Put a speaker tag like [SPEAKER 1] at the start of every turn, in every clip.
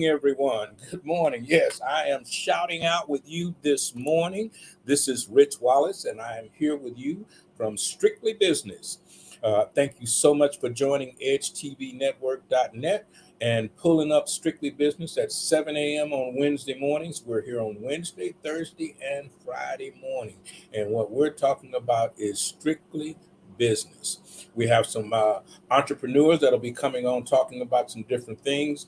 [SPEAKER 1] everyone. Good morning. Yes, I am shouting out with you this morning. This is Rich Wallace, and I am here with you from Strictly Business. Thank you so much for joining EdgeTVNetwork.net and pulling up Strictly Business at 7 a.m. on Wednesday mornings. We're here on Wednesday, Thursday, and Friday morning. And what we're talking about is strictly business. We have some entrepreneurs that'll be coming on talking about some different things.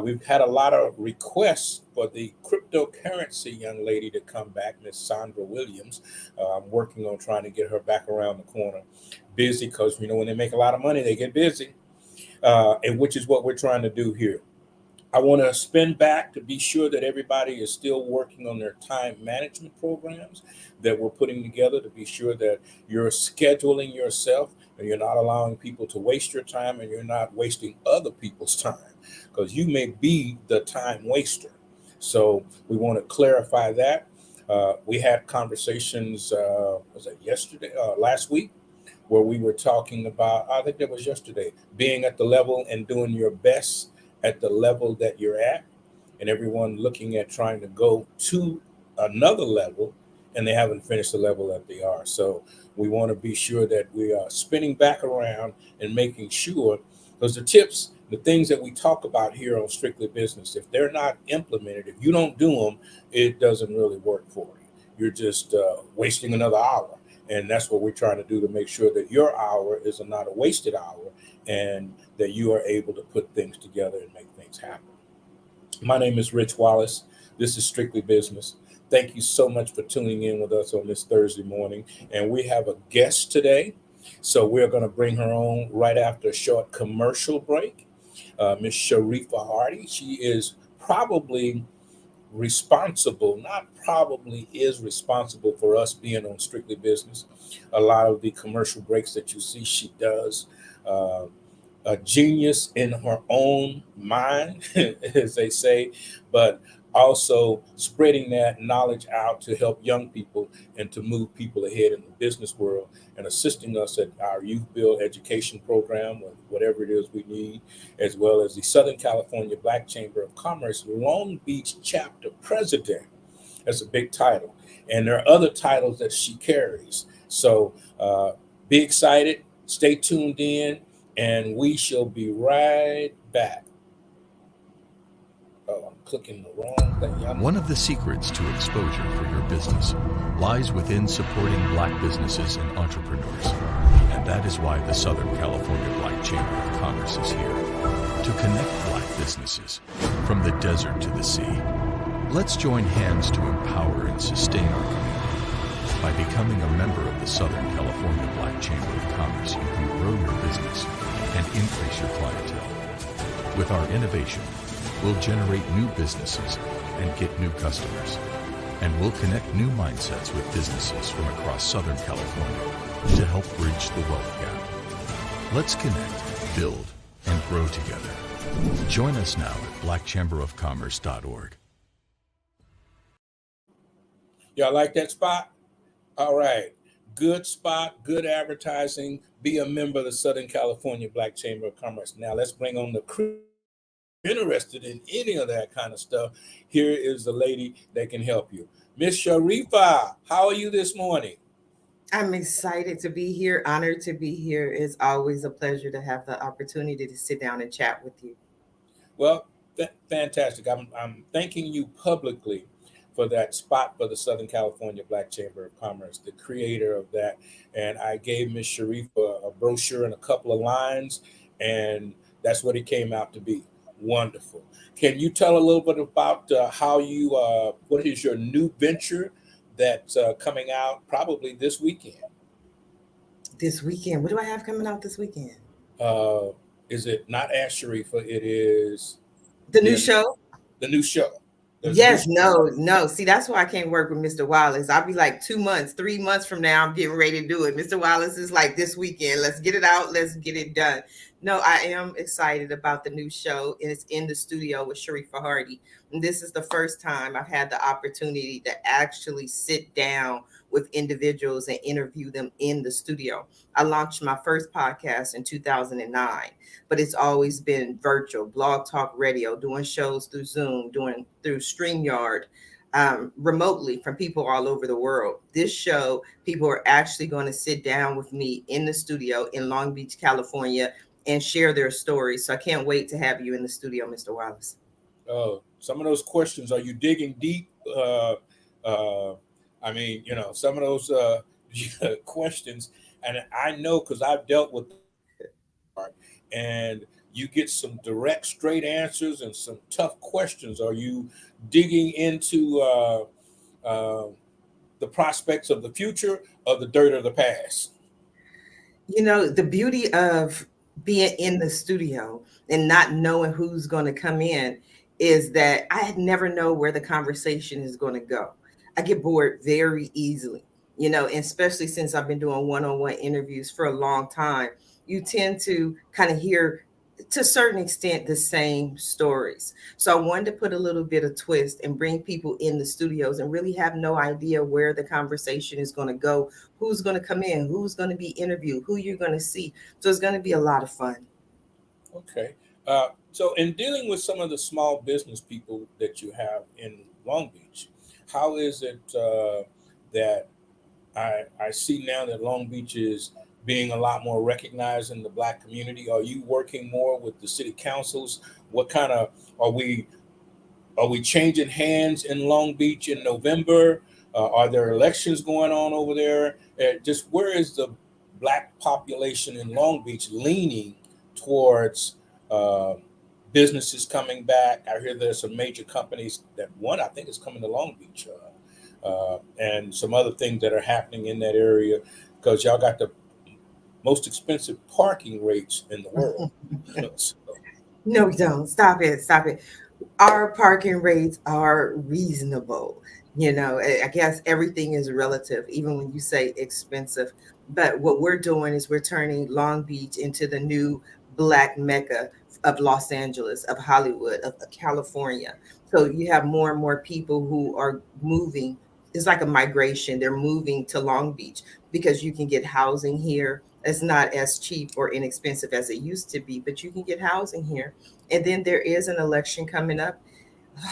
[SPEAKER 1] We've had a lot of requests for the cryptocurrency young lady to come back, Miss Sandra Williams. I'm working on trying to get her back around the corner. Busy because, when they make a lot of money, they get busy, and which is what we're trying to do here. I want to spin back to be sure that everybody is still working on their time management programs that we're putting together to be sure that you're scheduling yourself and you're not allowing people to waste your time and you're not wasting other people's time because you may be the time waster. So we want to clarify that. We had conversations, was it yesterday, last week, where we were talking about, I think that was yesterday, being at the level and doing your best at the level that you're at, and everyone looking at trying to go to another level and they haven't finished the level that they are. So we want to be sure that we are spinning back around and making sure, because the tips, the things that we talk about here on Strictly Business, if they're not implemented, if you don't do them, it doesn't really work for you. You're just wasting another hour. And that's what we're trying to do to make sure that your hour is not a wasted hour and that you are able to put things together and make things happen. My name is Rich Wallace. This is Strictly Business. Thank you so much for tuning in with us on this Thursday morning. And we have a guest today. So we're going to bring her on right after a short commercial break. Miss Sharifa Hardy. She is probably responsible, not probably is responsible for us being on Strictly Business. A lot of the commercial breaks that you see, she does. A genius in her own mind, as they say, but also spreading that knowledge out to help young people and to move people ahead in the business world and assisting us at our Youth Build education program, or whatever it is we need, as well as the Southern California Black Chamber of Commerce Long Beach chapter president. That's a big title. And there are other titles that she carries. So be excited, stay tuned in, and we shall be right back. Oh, I'm clicking the wrong thing.
[SPEAKER 2] One of the secrets to exposure for your business lies within supporting Black businesses and entrepreneurs. And that is why the Southern California Black Chamber of Commerce is here, to connect Black businesses from the desert to the sea. Let's join hands to empower and sustain our community. By becoming a member of the Southern California Black Chamber of Commerce, you can grow your business and increase your clientele. With our innovation, we'll generate new businesses and get new customers. And we'll connect new mindsets with businesses from across Southern California to help bridge the wealth gap. Let's connect, build, and grow together. Join us now at blackchamberofcommerce.org.
[SPEAKER 1] Y'all like that spot? All right. Good spot, good advertising. Be a member of the Southern California Black Chamber of Commerce. Now let's bring on the crew. Interested in any of that kind of stuff, here is the lady that can help you. Miss Sharifa, how are you this morning?
[SPEAKER 3] I'm excited to be here, honored to be here. It's always a pleasure to have the opportunity to sit down and chat with you.
[SPEAKER 1] Well, fantastic. I'm thanking you publicly for that spot for the Southern California Black Chamber of Commerce, the creator of that. And I gave Miss Sharifa a brochure and a couple of lines, and that's what it came out to be. Wonderful. Can you tell a little bit about how you, what is your new venture that's coming out probably this weekend?
[SPEAKER 3] This weekend? What do I have coming out this weekend?
[SPEAKER 1] Is it not Ask Sharifa? It is
[SPEAKER 3] the new show.
[SPEAKER 1] The new show.
[SPEAKER 3] Yes, no. See, that's why I can't work with Mr. Wallace. I'll be like 2 months, 3 months from now, I'm getting ready to do it. Mr. Wallace is like, this weekend, let's get it out, let's get it done. No, I am excited about the new show. And it's in the studio with Sharifa Hardy. And this is the first time I've had the opportunity to actually sit down with individuals and interview them in the studio. I launched my first podcast in 2009, but it's always been virtual, blog talk radio, doing shows through Zoom, doing through StreamYard, remotely from people all over the world. This show, people are actually going to sit down with me in the studio in Long Beach, California, and share their stories. So I can't wait to have you in the studio, Mr. Wallace.
[SPEAKER 1] Some of those questions, are you digging deep? I mean, some of those questions, and I know because I've dealt with and you get some direct, straight answers and some tough questions. Are you digging into the prospects of the future or the dirt of the past?
[SPEAKER 3] The beauty of being in the studio and not knowing who's going to come in is that I never know where the conversation is going to go. I get bored very easily, and especially since I've been doing one-on-one interviews for a long time, you tend to kind of hear to a certain extent the same stories. So I wanted to put a little bit of twist and bring people in the studios and really have no idea where the conversation is going to go, who's going to come in, who's going to be interviewed, who you're going to see. So it's going to be a lot of fun.
[SPEAKER 1] Okay. So in dealing with some of the small business people that you have in Long Beach, how is it that I see now that Long Beach is being a lot more recognized in the Black community? Are you working more with the city councils? What kind of are we changing hands in Long Beach in November? Are there elections going on over there? Just where is the Black population in Long Beach leaning towards businesses coming back? I hear there's some major companies that one I think is coming to Long Beach, and some other things that are happening in that area because y'all got the most expensive parking rates in the world. So.
[SPEAKER 3] No, we don't. Stop it. Stop it. Our parking rates are reasonable. I guess everything is relative, even when you say expensive. But what we're doing is we're turning Long Beach into the new Black Mecca of Los Angeles, of Hollywood, of California. So you have more and more people who are moving. It's like a migration. They're moving to Long Beach because you can get housing here. It's not as cheap or inexpensive as it used to be, but you can get housing here. And then there is an election coming up.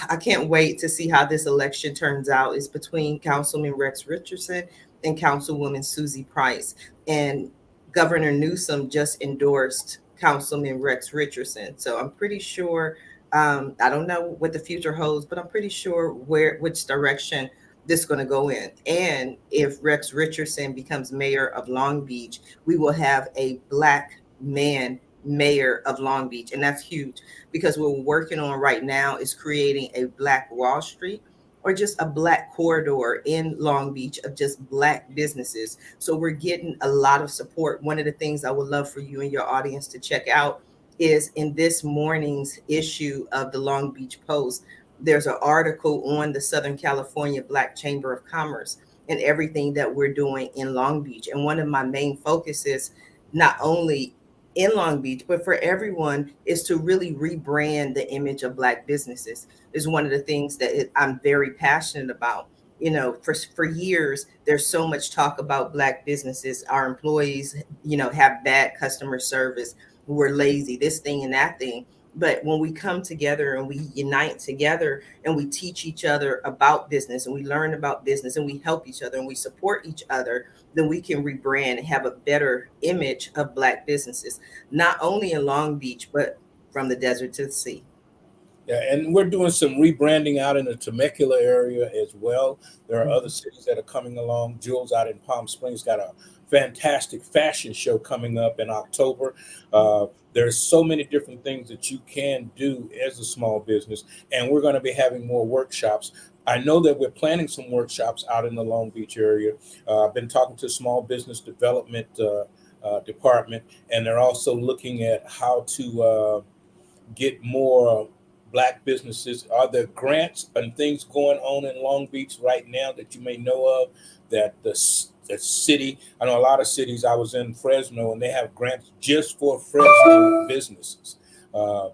[SPEAKER 3] I can't wait to see how this election turns out. It's between Councilman Rex Richardson and Councilwoman Susie Price. And Governor Newsom just endorsed Councilman Rex Richardson. So I'm pretty sure, I don't know what the future holds, but I'm pretty sure which direction this is going to go in. And if Rex Richardson becomes mayor of Long Beach, we will have a Black man mayor of Long Beach. And that's huge because what we're working on right now is creating a Black Wall Street or just a Black corridor in Long Beach of just Black businesses. So we're getting a lot of support. One of the things I would love for you and your audience to check out is in this morning's issue of the Long Beach Post, there's an article on the Southern California Black Chamber of Commerce and everything that we're doing in Long Beach. And one of my main focuses, not only in Long Beach, but for everyone, is to really rebrand the image of Black businesses. Is one of the things that I'm very passionate about. For years, there's so much talk about Black businesses. Our employees, have bad customer service. We're lazy, this thing and that thing. But when we come together and we unite together and we teach each other about business and we learn about business and we help each other and we support each other, then we can rebrand and have a better image of Black businesses, not only in Long Beach, but from the desert to the sea.
[SPEAKER 1] Yeah, and we're doing some rebranding out in the Temecula area as well. There are other cities that are coming along. Jules out in Palm Springs got a fantastic fashion show coming up in October. There's so many different things that you can do as a small business, and we're going to be having more workshops. I know that we're planning some workshops out in the Long Beach area. I've been talking to small business development department, and they're also looking at how to get more Black businesses. Are there grants and things going on in Long Beach right now that you may know of that the a city. I know a lot of cities. I was in Fresno, and they have grants just for Fresno businesses. Uh,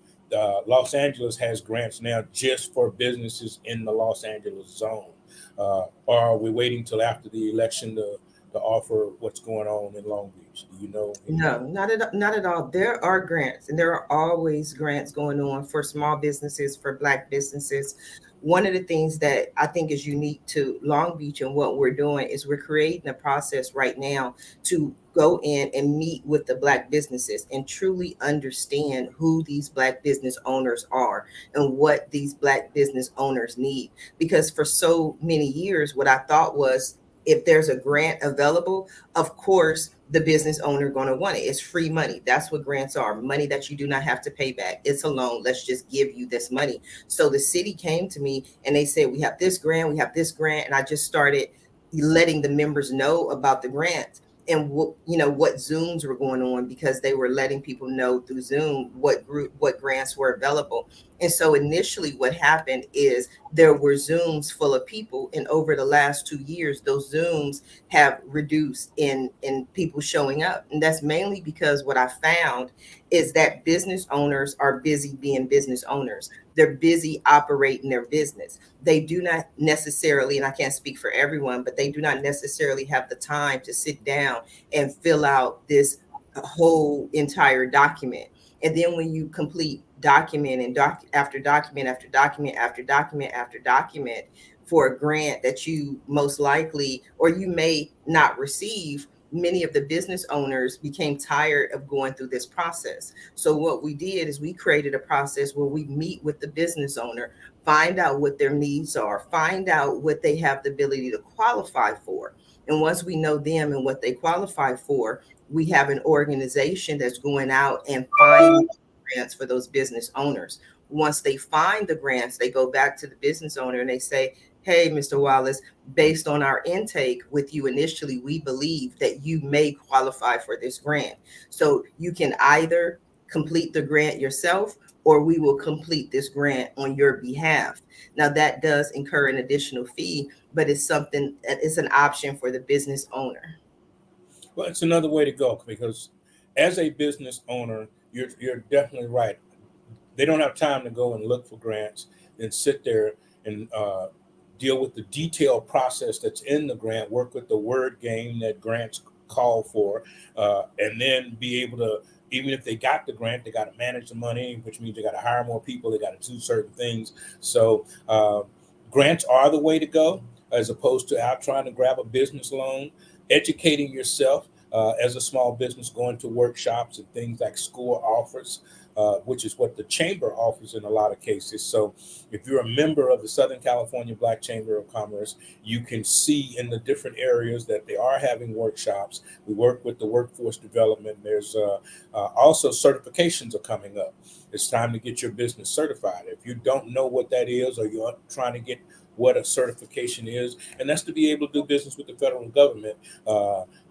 [SPEAKER 1] Los Angeles has grants now just for businesses in the Los Angeles zone. Or are we waiting till after the election to offer what's going on in Long Beach? Do you know?
[SPEAKER 3] No, not at all. There are grants, and there are always grants going on for small businesses, for Black businesses. One of the things that I think is unique to Long Beach and what we're doing is we're creating a process right now to go in and meet with the Black businesses and truly understand who these Black business owners are and what these Black business owners need. Because for so many years, what I thought was, if there's a grant available, of course the business owner going to want it. It's free money. That's what grants are. Money that you do not have to pay back. It's a loan. Let's just give you this money. So the city came to me and they said, we have this grant, we have this grant. And I just started letting the members know about the grant and what Zooms were going on, because they were letting people know through Zoom what grants were available. And so initially what happened is there were Zooms full of people. And over the last 2 years, those Zooms have reduced in people showing up. And that's mainly because what I found is that business owners are busy being business owners. They're busy operating their business. They do not necessarily, and I can't speak for everyone, but they do not necessarily have the time to sit down and fill out this whole entire document. And then when you complete document and after document after document after document after document for a grant that you most likely or you may not receive, many of the business owners became tired of going through this process. So what we did is we created a process where we meet with the business owner, find out what their needs are, find out what they have the ability to qualify for. And once we know them and what they qualify for, we have an organization that's going out and finding grants for those business owners. Once they find the grants, they go back to the business owner and they say, hey, Mr. Wallace, based on our intake with you initially, we believe that you may qualify for this grant. So you can either complete the grant yourself, or we will complete this grant on your behalf. Now that does incur an additional fee, but it's something that is an option for the business owner.
[SPEAKER 1] Well, it's another way to go, because as a business owner, you're definitely right. They don't have time to go and look for grants and sit there and deal with the detailed process that's in the grant, work with the word game that grants call for, and then be able to, even if they got the grant, they got to manage the money, which means they got to hire more people, they got to do certain things. So grants are the way to go, as opposed to out trying to grab a business loan. Educating yourself as a small business, going to workshops and things like SCORE offers, which is what the chamber offers in a lot of cases. So if you're a member of the Southern California Black Chamber of Commerce, you can see in the different areas that they are having workshops. We work with the workforce development. There's also certifications are coming up. It's time to get your business certified. If you don't know what that is, or you're trying to get what a certification is, and that's to be able to do business with the federal government,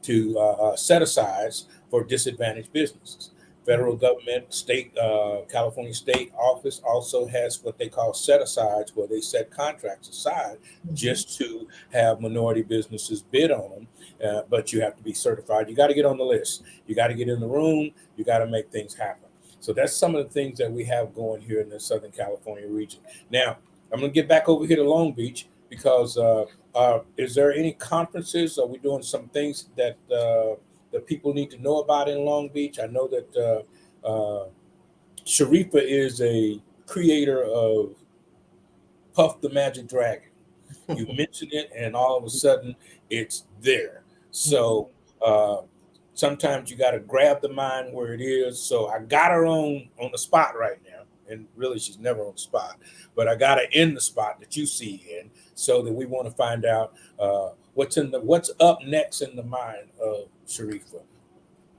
[SPEAKER 1] to set asides for disadvantaged businesses. Federal government, state, California state office also has what they call set asides, where they set contracts aside just to have minority businesses bid on them. But you have to be certified. You got to get on the list. You got to get in the room. You got to make things happen. So that's some of the things that we have going here in the Southern California region. Now, I'm going to get back over here to Long Beach, because is there any conferences? Are we doing some things that that people need to know about in Long Beach? I know that Sharifa is a creator of Puff the Magic Dragon. You mention it, and all of a sudden it's there. So sometimes you got to grab the mind where it is. So I got her on the spot right now. And really, she's never on the spot, but I got her in the spot that you see in, so that we want to find out what's up next in the mind of Sharifa.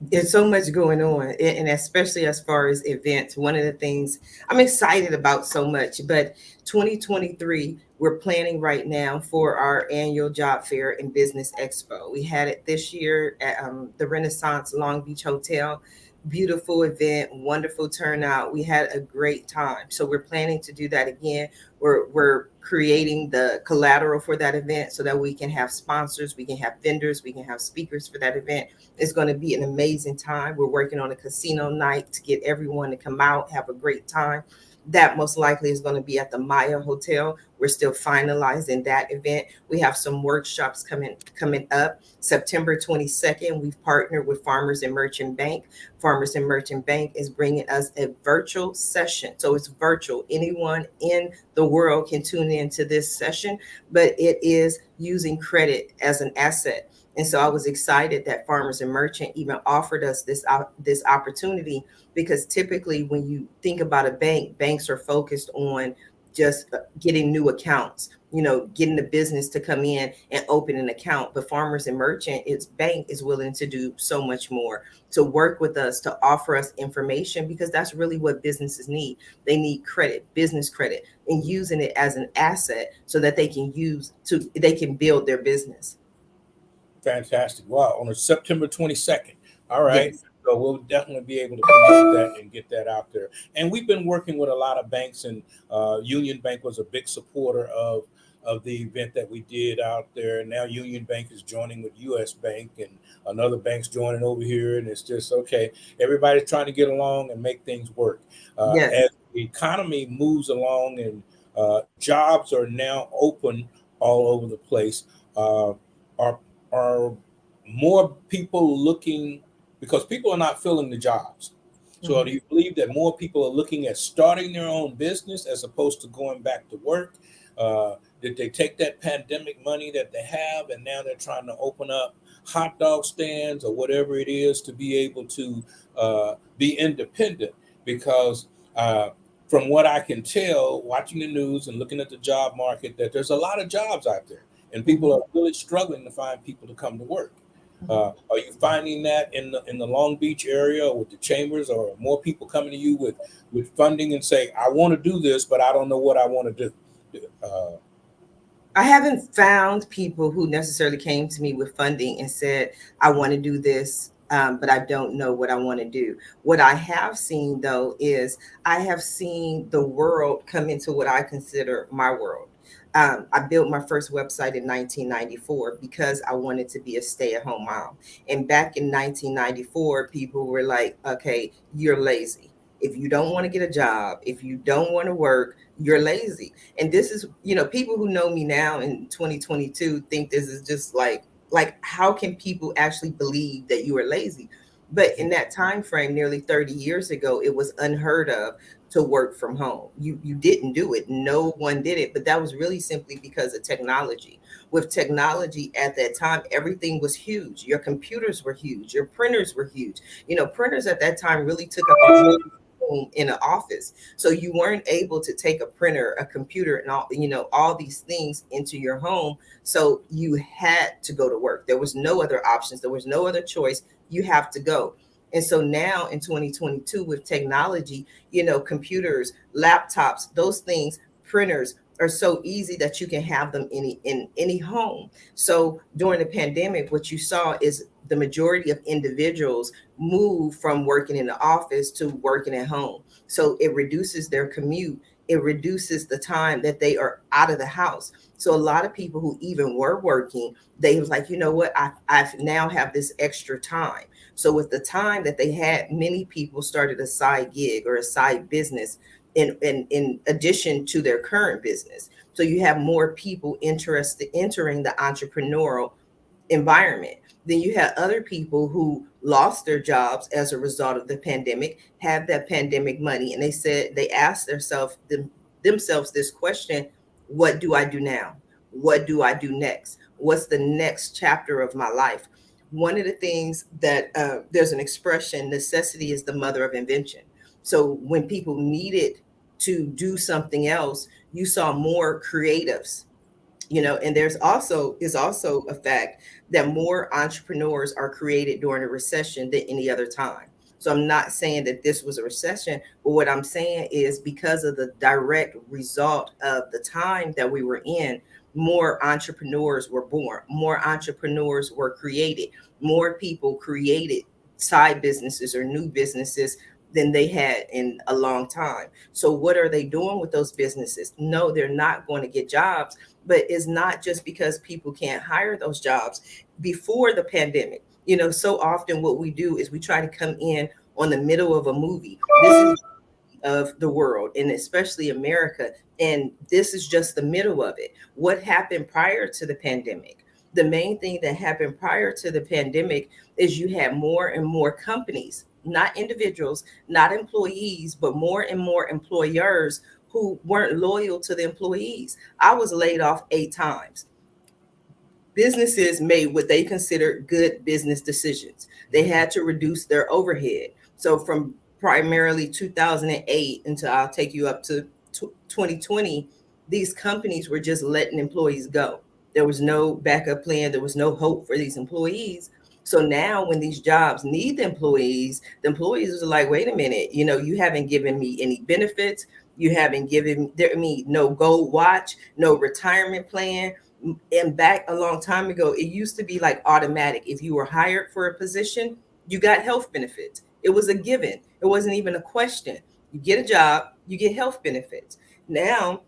[SPEAKER 3] There's so much going on, and especially as far as events. One of the things I'm excited about so much, but 2023, we're planning right now for our annual job fair and business expo. We had it this year at the Renaissance Long Beach Hotel. beautiful event, wonderful turnout. We had a great time. So we're planning to do that again. We're creating the collateral for that event so that we can have sponsors, we can have vendors, we can have speakers for that event. It's going to be an amazing time. We're working on a casino night to get everyone to come out, have a great time. That most likely is going to be at the Maya Hotel. We're still finalizing that event. We have some workshops coming up. September 22nd, we've partnered with Farmers and Merchant Bank. Farmers and Merchant Bank is bringing us a virtual session. So it's virtual. Anyone in the world can tune into this session, but it is using credit as an asset. And so I was excited that Farmers and Merchant even offered us this opportunity, because typically when you think about a bank, banks are focused on just getting new accounts, getting the business to come in and open an account. But Farmers and Merchant, its bank is willing to do so much more, to work with us, to offer us information, because that's really what businesses need. They need credit, business credit, and using it as an asset so that they can build their business.
[SPEAKER 1] Fantastic. Wow. On September 22nd. All right.
[SPEAKER 3] Yes.
[SPEAKER 1] So we'll definitely be able to promote that and get that out there. And we've been working with a lot of banks, and Union Bank was a big supporter of the event that we did out there. Now Union Bank is joining with US Bank, and another bank's joining over here. And it's just, okay, everybody's trying to get along and make things work.
[SPEAKER 3] Yes.
[SPEAKER 1] As the economy moves along and jobs are now open all over the place, are more people looking, because people are not filling the jobs. So do you believe that more people are looking at starting their own business as opposed to going back to work? Did they take that pandemic money that they have and now they're trying to open up hot dog stands or whatever it is to be able to be independent? Because from what I can tell, watching the news and looking at the job market, that there's a lot of jobs out there, and people are really struggling to find people to come to work. Are you finding that in the Long Beach area or with the chambers, or more people coming to you with funding and say, I want to do this, but I don't know what I want to do?
[SPEAKER 3] I haven't found people who necessarily came to me with funding and said, I want to do this, but I don't know what I want to do. What I have seen, though, is I have seen the world come into what I consider my world. I built my first website in 1994 because I wanted to be a stay-at-home mom. And back in 1994, people were like, okay, you're lazy. If you don't want to get a job, if you don't want to work, you're lazy. And this is, people who know me now in 2022 think this is just like how can people actually believe that you are lazy? But in that time frame, nearly 30 years ago, it was unheard of to work from home. You didn't do it. No one did it. But that was really simply because of technology. With technology at that time, everything was huge. Your computers were huge. Your printers were huge. Printers at that time really took up a whole room in an office. So you weren't able to take a printer, a computer, and all these things into your home. So you had to go to work. There was no other options. There was no other choice. You have to go. And so now in 2022 with technology, computers, laptops, those things, printers are so easy that you can have them in any home. So during the pandemic, what you saw is the majority of individuals move from working in the office to working at home. So it reduces their commute. It reduces the time that they are out of the house. So a lot of people who even were working, they was like, you know what, I now have this extra time. So with the time that they had, many people started a side gig or a side business in addition to their current business. So you have more people interested entering the entrepreneurial environment. Then you had other people who lost their jobs as a result of the pandemic, had that pandemic money, and they asked themselves this question: what do I do now? What do I do next? What's the next chapter of my life? One of the things that there's an expression, necessity is the mother of invention. So when people needed to do something else, you saw more creatives. And there's also a fact that more entrepreneurs are created during a recession than any other time. So I'm not saying that this was a recession, but what I'm saying is because of the direct result of the time that we were in, more entrepreneurs were born, more entrepreneurs were created, more people created side businesses or new businesses than they had in a long time. So what are they doing with those businesses? No, they're not going to get jobs, but it's not just because people can't hire those jobs. Before the pandemic, so often what we do is we try to come in on the middle of a movie. This is of the world, and especially America, and this is just the middle of it. What happened prior to the pandemic? The main thing that happened prior to the pandemic is you had more and more companies, not individuals, not employees, but more and more employers who weren't loyal to the employees. I was laid off 8 times. Businesses made what they considered good business decisions. They had to reduce their overhead. So from primarily 2008 until I'll take you up to 2020, these companies were just letting employees go. There was no backup plan. There was no hope for these employees. So now when these jobs need the employees are like, wait a minute, you haven't given me any benefits. You haven't given me no gold watch, no retirement plan. And back a long time ago, it used to be like automatic. If you were hired for a position, you got health benefits. It was a given. It wasn't even a question. You get a job, you get health benefits. Now,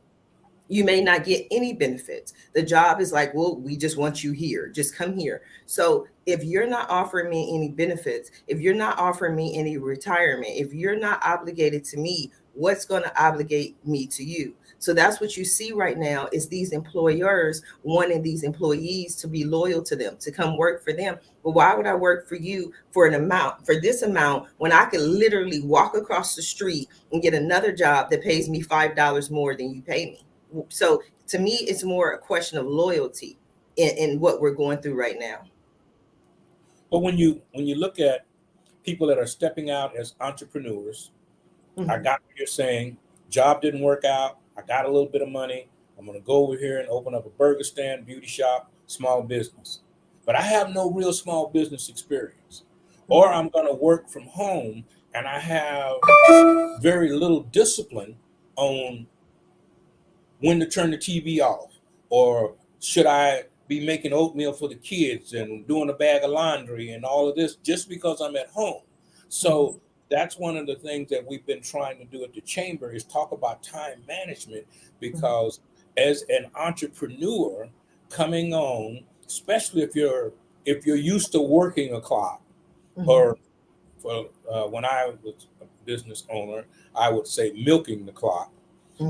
[SPEAKER 3] you may not get any benefits. The job is like, well, we just want you here. Just come here. So if you're not offering me any benefits, if you're not offering me any retirement, if you're not obligated to me, what's going to obligate me to you? So that's what you see right now is these employers wanting these employees to be loyal to them, to come work for them. But why would I work for you for this amount, when I could literally walk across the street and get another job that pays me $5 more than you pay me? So to me, it's more a question of loyalty in what we're going through right now.
[SPEAKER 1] But when you look at people that are stepping out as entrepreneurs, I got what you're saying. Job didn't work out. I got a little bit of money. I'm going to go over here and open up a burger stand, beauty shop, small business. But I have no real small business experience. Or I'm going to work from home and I have very little discipline on when to turn the TV off, or should I be making oatmeal for the kids and doing a bag of laundry and all of this just because I'm at home. So that's one of the things that we've been trying to do at the chamber is talk about time management, because as an entrepreneur coming on, especially if you're used to working a clock, or when I was a business owner, I would say milking the clock,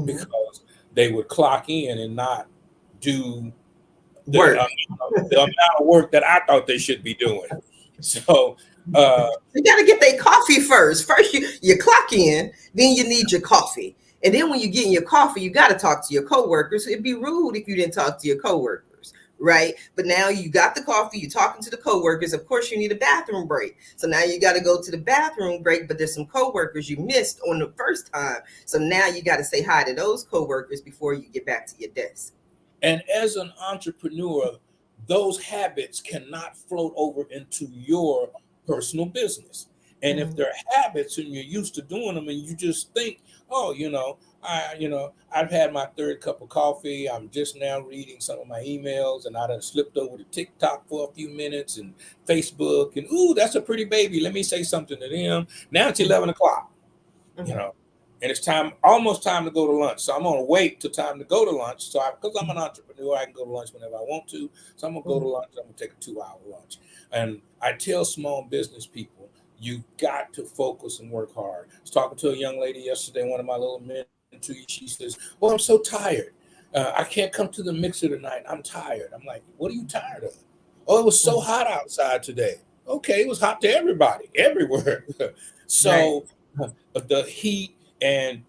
[SPEAKER 1] because they would clock in and not do the amount of work that I thought they should be doing. So
[SPEAKER 3] you got to get their coffee first. First, you clock in, then you need your coffee. And then when you get in your coffee, you got to talk to your coworkers. It'd be rude if you didn't talk to your coworkers, right? But now you got the coffee, you're talking to the coworkers. Of course, you need a bathroom break. So now you got to go to the bathroom break, but there's some coworkers you missed on the first time. So now you got to say hi to those coworkers before you get back to your desk.
[SPEAKER 1] And as an entrepreneur, those habits cannot float over into your personal business. And if they're habits and you're used to doing them and you just think, oh, I've had my third cup of coffee. I'm just now reading some of my emails and I done slipped over to TikTok for a few minutes and Facebook and, ooh, that's a pretty baby. Let me say something to them. Now it's 11 o'clock, and it's almost time to go to lunch. So I'm going to wait till time to go to lunch. So because I'm an entrepreneur, I can go to lunch whenever I want to. So I'm going to go to lunch. I'm going to take a 2-hour lunch. And I tell small business people, you got to focus and work hard. I was talking to a young lady yesterday, one of my little mentees. She says, well, I'm so tired. I can't come to the mixer tonight. I'm tired. I'm like, what are you tired of? Oh, it was so hot outside today. Okay, it was hot to everybody, everywhere. So the heat. And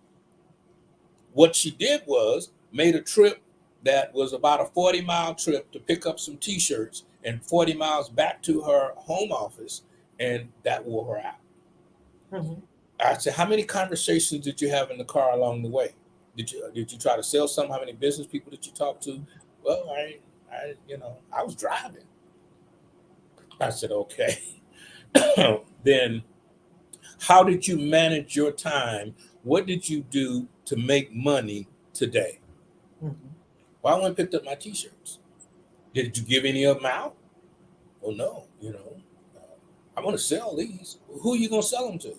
[SPEAKER 1] what she did was made a trip that was about a 40-mile trip to pick up some T-shirts and 40 miles back to her home office, and that wore her out. I said, how many conversations did you have in the car along the way? Did you try to sell some? How many business people did you talk to? Well, I was driving. I said, okay. Then how did you manage your time? What did you do to make money today? Well, I went and picked up my T-shirts. Did you give any of them out? Well, no, I want to sell these. Who are you going to sell them to?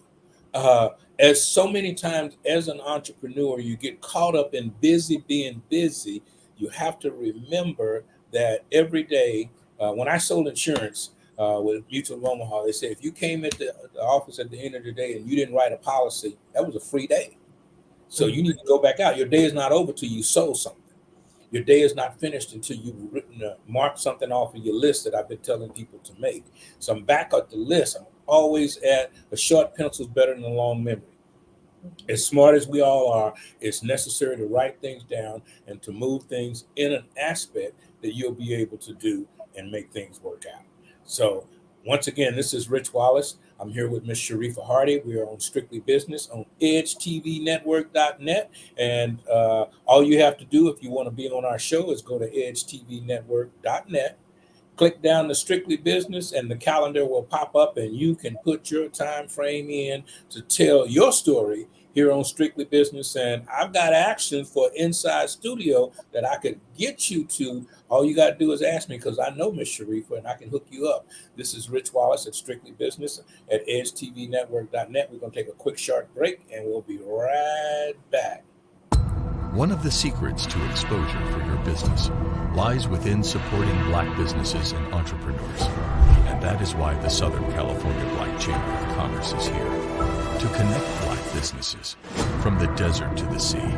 [SPEAKER 1] As so many times as an entrepreneur, you get caught up in being busy. You have to remember that every day, when I sold insurance with Mutual of Omaha, they said if you came at the office at the end of the day and you didn't write a policy, that was a free day. So you need to go back out. Your day is not over till you sold something. Your day is not finished until you've marked something off of your list that I've been telling people to make. So I'm back at the list. I'm always at a short pencil is better than a long memory. As smart as we all are, it's necessary to write things down and to move things in an aspect that you'll be able to do and make things work out. So once again, this is Rich Wallace. I'm here with Miss Sharifa Hardy. We are on Strictly Business on edgetvnetwork.net. And all you have to do if you want to be on our show is go to edgetvnetwork.net. Click down to Strictly Business and the calendar will pop up and you can put your time frame in to tell your story here on Strictly Business. And I've got actions for Inside Studio that I could get you to. All you got to do is ask me because I know Miss Sharifa and I can hook you up. This is Rich Wallace at Strictly Business at edgetvnetwork.net. We're going to take a quick short break and we'll be right back.
[SPEAKER 2] One of the secrets to exposure for your business lies within supporting Black businesses and entrepreneurs. And that is why the Southern California Black Chamber of Commerce is here to connect Black businesses from the desert to the sea.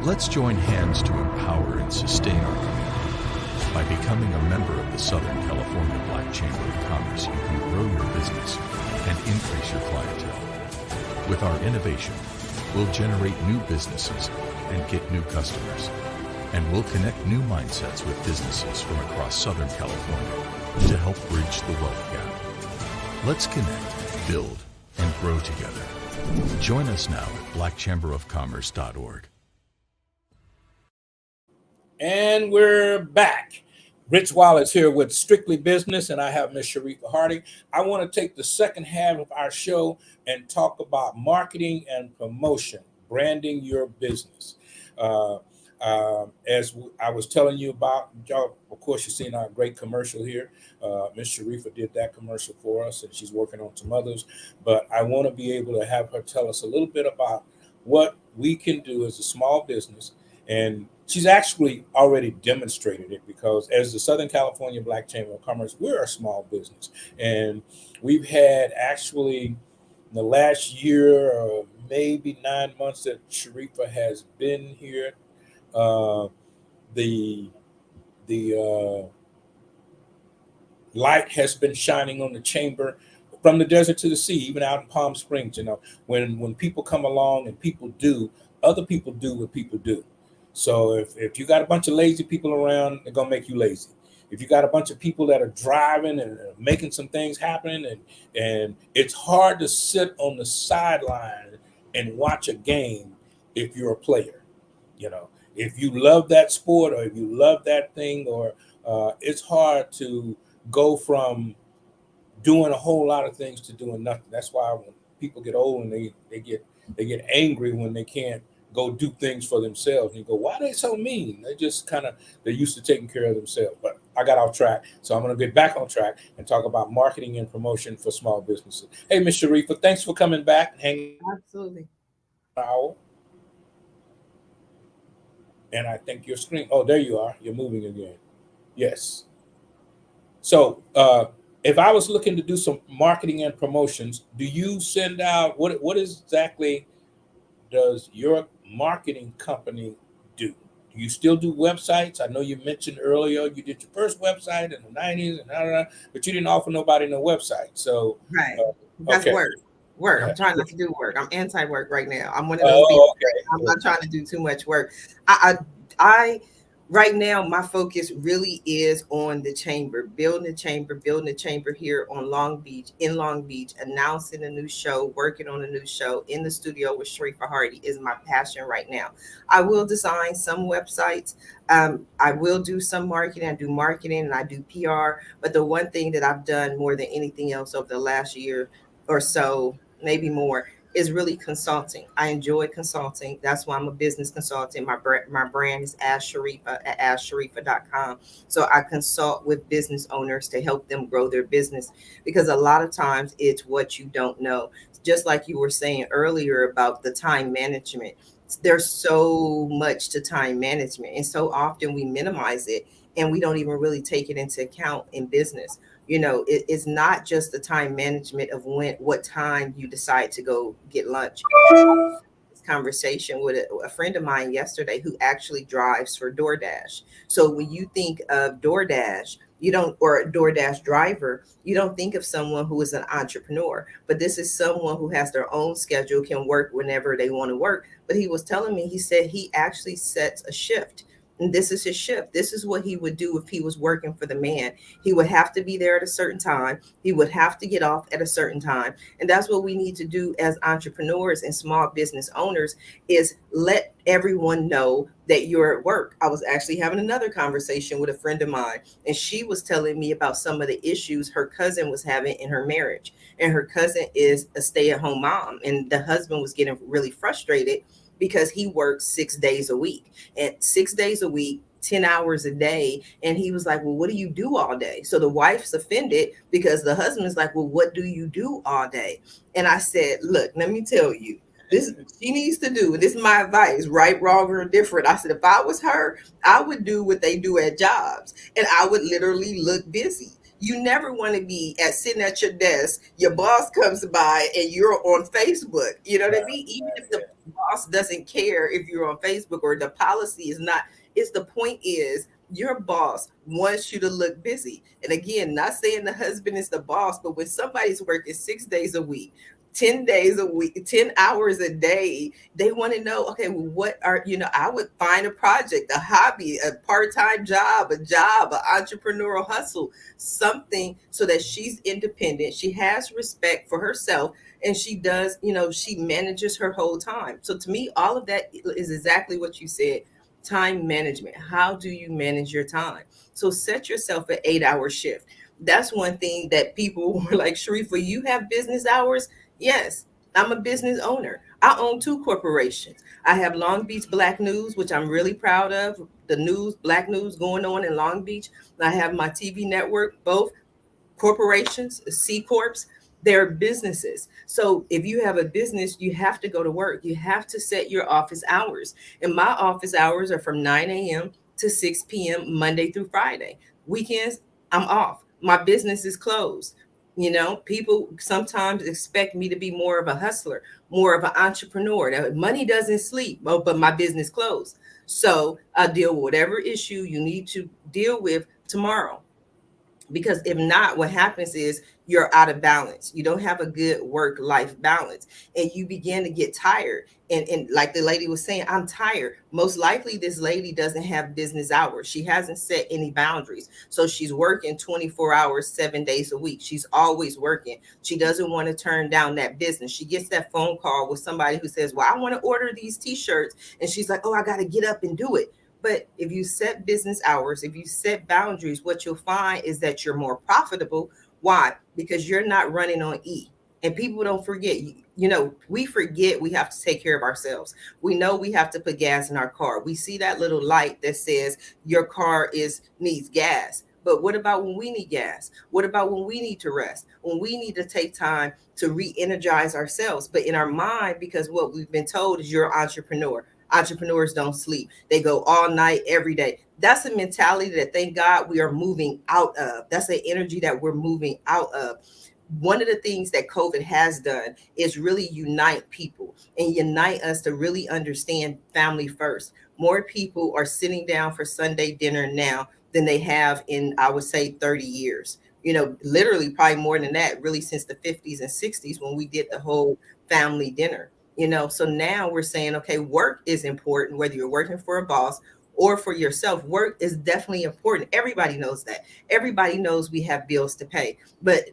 [SPEAKER 2] Let's join hands to empower and sustain our community. By becoming a member of the Southern California Black Chamber of Commerce, you can grow your business and increase your clientele. With our innovation, we'll generate new businesses and get new customers. And we'll connect new mindsets with businesses from across Southern California to help bridge the wealth gap. Let's connect, build, and grow together. Join us now at blackchamberofcommerce.org.
[SPEAKER 1] And we're back. Rich Wallace here with Strictly Business, and I have Miss Sharifa Hardy. I want to take the second half of our show and talk about marketing and promotion, branding your business. As I was telling you about, y'all, of course, you've seen our great commercial here. Miss Sharifa did that commercial for us, and she's working on some others. But I want to be able to have her tell us a little bit about what we can do as a small business. And she's actually already demonstrated it because as the Southern California Black Chamber of Commerce, we're a small business. And we've had actually in the last year or maybe 9 months that Sharifa has been here, the light has been shining on the chamber from the desert to the sea, even out in Palm Springs. You know, when people come along and people do, other people do what people do. So if you got a bunch of lazy people around, they're gonna make you lazy. If you got a bunch of people that are driving and making some things happen, and it's hard to sit on the sideline and watch a game if you're a player. You know, if you love that sport or if you love that thing, or it's hard to go from doing a whole lot of things to doing nothing. That's why when people get old and they get angry when they can't go do things for themselves. And you go, why are they so mean? They're used to taking care of themselves. But I got off track. So I'm going to get back on track and talk about marketing and promotion for small businesses. Hey, Ms. Sharifa, thanks for coming back and hanging
[SPEAKER 3] Absolutely.
[SPEAKER 1] out. And I think your screen, oh, there you are. You're moving again. Yes. So if I was looking to do some marketing and promotions, do you send out, what exactly does your marketing company do? Do you still do websites? I know you mentioned earlier you did your first website in the 90s, but you didn't offer nobody no website. So
[SPEAKER 3] right, that's
[SPEAKER 1] okay.
[SPEAKER 3] Work. I'm trying not to do work. I'm anti-work right now. I'm one of those people. Okay. I'm not trying to do too much work. I right now, my focus really is on the chamber, building the chamber here on Long Beach, announcing a new show, working on a new show in the studio with Sharifa Hardy is my passion right now. I will design some websites. I will do some marketing. I do marketing and I do PR. But the one thing that I've done more than anything else over the last year or so, maybe more, is really consulting. I enjoy consulting. That's why I'm a business consultant. My brand is Ask Sharifa at AskSharifa.com. So I consult with business owners to help them grow their business, because a lot of times it's what you don't know. Just like you were saying earlier about the time management, there's so much to time management, and so often we minimize it and we don't even really take it into account in business. It's not just the time management of what time you decide to go get lunch. This conversation with a friend of mine yesterday who actually drives for DoorDash. So when you think of DoorDash, you don't, or a DoorDash driver, you don't think of someone who is an entrepreneur, but this is someone who has their own schedule, can work whenever they want to work. But he was telling me, he said he actually sets a shift. And this is his shift. This is what he would do if he was working for the man. He would have to be there at a certain time. He would have to get off at a certain time. And that's what we need to do as entrepreneurs and small business owners, is let everyone know that you're at work. I was actually having another conversation with a friend of mine, and she was telling me about some of the issues her cousin was having in her marriage. And her cousin is a stay-at-home mom, and the husband was getting really frustrated because he works 6 days a week, and 6 days a week, 10 hours a day. And he was like, well, what do you do all day? So the wife's offended because the husband's like, well, what do you do all day? And I said, look, let me tell you, this she needs to do. This is my advice, right, wrong, or different. I said, if I was her, I would do what they do at jobs, and I would literally look busy. You never want to be sitting at your desk, your boss comes by and you're on Facebook. You know what I mean? Even if the boss doesn't care if you're on Facebook, or the policy is not, it's the point is your boss wants you to look busy. And again, not saying the husband is the boss, but when somebody's working 6 days a week, 10 days a week, 10 hours a day, they want to know, okay, well, what are, I would find a project, a hobby, a part-time job, an entrepreneurial hustle, something, so that she's independent. She has respect for herself, and she does, she manages her whole time. So to me, all of that is exactly what you said. Time management. How do you manage your time? So set yourself an 8-hour shift. That's one thing that people were like, Sharifa, you have business hours? Yes, I'm a business owner. I own 2 corporations. I have Long Beach Black News, which I'm really proud of. The news, Black news going on in Long Beach. I have my TV network, both corporations, C Corps. They're businesses. So if you have a business, you have to go to work. You have to set your office hours. And my office hours are from 9 a.m. to 6 p.m. Monday through Friday. Weekends, I'm off. My business is closed. People sometimes expect me to be more of a hustler, more of an entrepreneur. That money doesn't sleep, but my business closed. So I deal with whatever issue you need to deal with tomorrow. Because if not, what happens is you're out of balance. You don't have a good work-life balance, and you begin to get tired. And like the lady was saying, I'm tired. Most likely this lady doesn't have business hours. She hasn't set any boundaries. So she's working 24 hours, 7 days a week. She's always working. She doesn't want to turn down that business. She gets that phone call with somebody who says, well, I want to order these t-shirts. And she's like, oh, I got to get up and do it. But if you set business hours, if you set boundaries, what you'll find is that you're more profitable. Why? Because you're not running on E. And people don't forget, we forget we have to take care of ourselves. We know we have to put gas in our car. We see that little light that says your car needs gas. But what about when we need gas? What about when we need to rest? When we need to take time to re-energize ourselves? But in our mind, because what we've been told is you're an entrepreneur. Entrepreneurs don't sleep. They go all night, every day. That's a mentality that, thank God, we are moving out of. That's an energy that we're moving out of. One of the things that COVID has done is really unite people and unite us to really understand family first. More people are sitting down for Sunday dinner now than they have in, I would say, 30 years. Literally probably more than that, really since the 50s and 60s when we did the whole family dinner. So now we're saying, okay, work is important, whether you're working for a boss or for yourself. Work is definitely important. Everybody knows that. Everybody knows we have bills to pay. But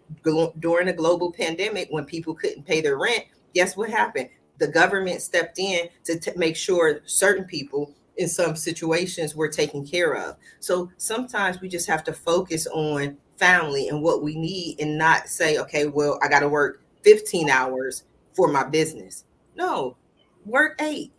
[SPEAKER 3] during a global pandemic, when people couldn't pay their rent, guess what happened? The government stepped in to make sure certain people in some situations were taken care of. So sometimes we just have to focus on family and what we need, and not say, okay, well, I got to work 15 hours for my business. No, work 8.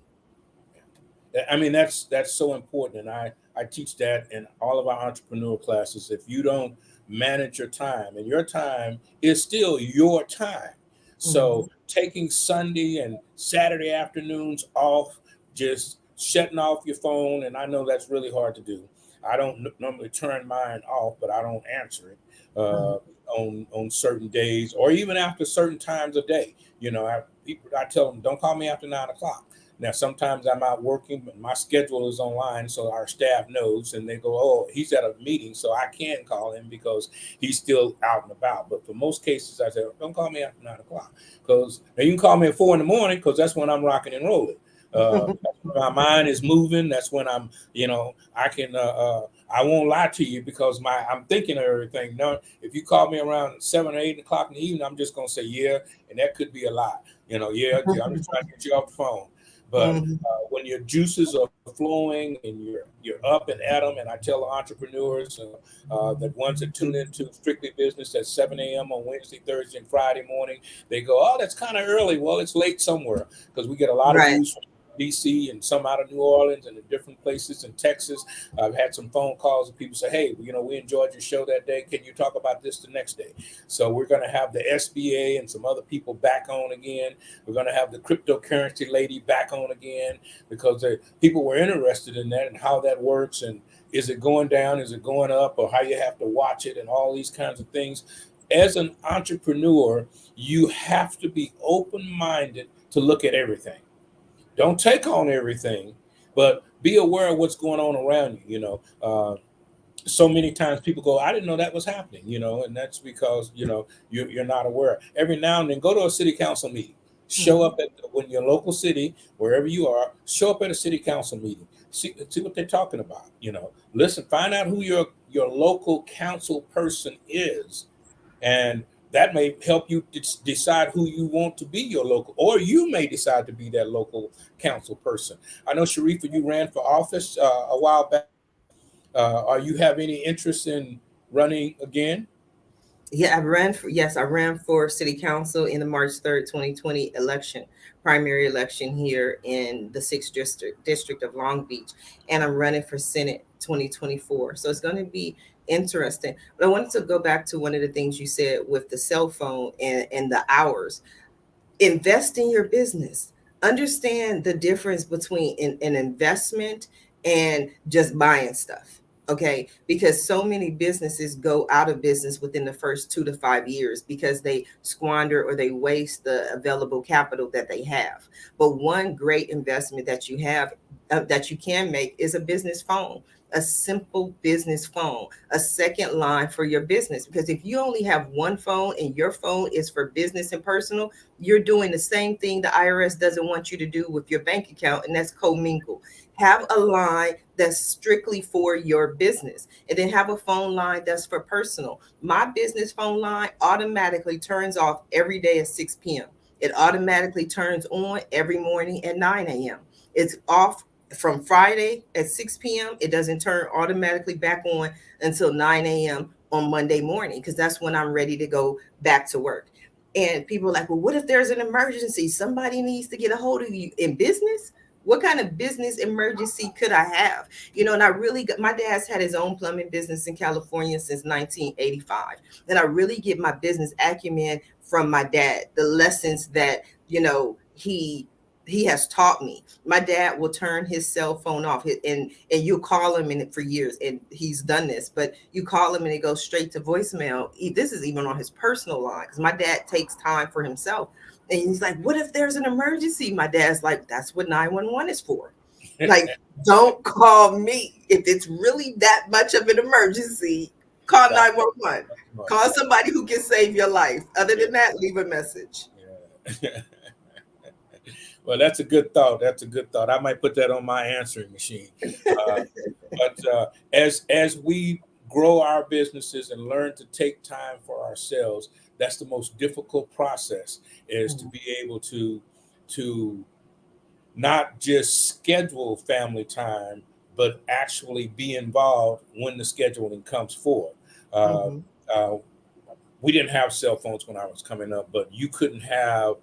[SPEAKER 1] I mean, that's so important, and I teach that in all of our entrepreneur classes. If you don't manage your time, and your time is still your time,
[SPEAKER 3] Mhm.
[SPEAKER 1] so taking Sunday and Saturday afternoons off, just shutting off your phone, and I know that's really hard to do. I don't normally turn mine off, but I don't answer it
[SPEAKER 3] Mhm.
[SPEAKER 1] on certain days or even after certain times of day. I tell them don't call me after 9 o'clock. Now, sometimes I'm out working, but my schedule is online, so our staff knows, and they go, "Oh, he's at a meeting, so I can call him because he's still out and about." But for most cases, I say, "Don't call me after 9 o'clock," because now you can call me at 4 in the morning because that's when I'm rocking and rolling. That's when my mind is moving. That's when I can. I won't lie to you because I'm thinking of everything. No, if you call me around 7 or 8 o'clock in the evening, I'm just gonna say yeah, and that could be a lie. Yeah, I'm just trying to get you off the phone. But
[SPEAKER 3] Mhm.
[SPEAKER 1] when your juices are flowing and you're up and at them, and I tell the entrepreneurs that ones that tune into Strictly Business at 7 a.m. on Wednesday, Thursday, and Friday morning, they go, "Oh, that's kind of early." Well, it's late somewhere because we get a lot of
[SPEAKER 3] Right.
[SPEAKER 1] views from DC and some out of New Orleans and in different places in Texas. I've had some phone calls and people say, "Hey, we enjoyed your show that day. Can you talk about this the next day?" So we're going to have the SBA and some other people back on again. We're going to have the cryptocurrency lady back on again because people were interested in that and how that works, and is it going down, is it going up, or how you have to watch it, and all these kinds of things. As an entrepreneur, you have to be open-minded to look at everything. Don't take on everything, but be aware of what's going on around you. So many times people go, "I didn't know that was happening," and that's because you're not aware. Every now and then, go to a city council meeting. Show
[SPEAKER 3] Mhm.
[SPEAKER 1] up at when your local city, wherever you are. Show up at a city council meeting. See what they're talking about. Listen, find out who your local council person is, and that may help you decide who you want to be your local, or you may decide to be that local council person. I know, Sharifa, you ran for office a while back. Are you have any interest in running again?
[SPEAKER 3] Yeah, I ran for city council in the March 3rd, 2020 election, primary election here in the 6th district of Long Beach. And I'm running for Senate 2024. So it's going to be interesting. But I wanted to go back to one of the things you said with the cell phone and the hours. Invest in your business. Understand the difference between an investment and just buying stuff. Okay. Because so many businesses go out of business within the first 2 to 5 years because they squander or they waste the available capital that they have. But one great investment that you have that you can make is a business phone, a simple business phone, a second line for your business. Because if you only have one phone and your phone is for business and personal, you're doing the same thing the IRS doesn't want you to do with your bank account, and that's commingle. Have a line that's strictly for your business, and then have a phone line that's for personal. My business phone line automatically turns off every day at 6 p.m. It automatically turns on every morning at 9 a.m. It's off from Friday at 6 p.m. It doesn't turn automatically back on until 9 a.m. on Monday morning because that's when I'm ready to go back to work. And people are like, well, what if there's an emergency? Somebody needs to get a hold of you in business. What kind of business emergency could I have? And I really got my dad's had his own plumbing business in California since 1985. And I really get my business acumen from my dad, the lessons that, he has taught me. My dad will turn his cell phone off and you call him in it for years, and he's done this, but you call him and it goes straight to voicemail. This is even on his personal line because my dad takes time for himself. And he's like, what if there's an emergency? My dad's like, that's what 911 is for. Like, don't call me. If it's really that much of an emergency, call
[SPEAKER 1] That
[SPEAKER 3] 911.
[SPEAKER 1] much,
[SPEAKER 3] Call
[SPEAKER 1] yeah,
[SPEAKER 3] somebody who can save your life. Other
[SPEAKER 1] yeah,
[SPEAKER 3] than that, leave a message.
[SPEAKER 1] yeah. Well, that's a good thought. That's a good thought. I might put that on my answering machine. Uh, but as we grow our businesses and learn to take time for ourselves, that's the most difficult process. Is to
[SPEAKER 3] Mhm.
[SPEAKER 1] be able to not just schedule family time, but actually be involved when the scheduling comes forward. Uh,
[SPEAKER 3] Mhm.
[SPEAKER 1] uh, we didn't have cell phones when I was coming up, but you couldn't have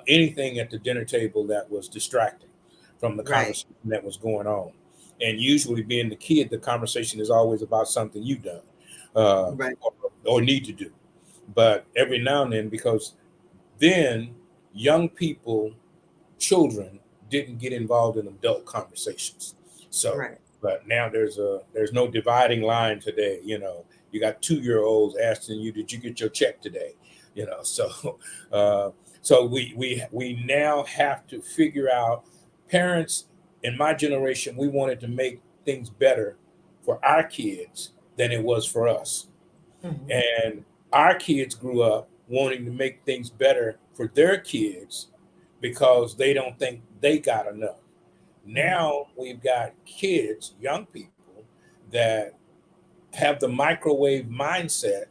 [SPEAKER 1] anything at the dinner table that was distracting from the
[SPEAKER 3] Right.
[SPEAKER 1] conversation that was going on. And usually, being the kid, the conversation is always about something you've done
[SPEAKER 3] Right.
[SPEAKER 1] or need to do. But every now and then, because then young people, children, didn't get involved in adult conversations. So,
[SPEAKER 3] Right.
[SPEAKER 1] but now there's no dividing line today. You got 2-year-olds asking you, "Did you get your check today?" So uh, so we now have to figure out. Parents in my generation, we wanted to make things better for our kids than it was for us,
[SPEAKER 3] Mhm.
[SPEAKER 1] and our kids grew up wanting to make things better for their kids because they don't think they got enough.
[SPEAKER 3] Mhm.
[SPEAKER 1] Now we've got kids, young people, that have the microwave mindset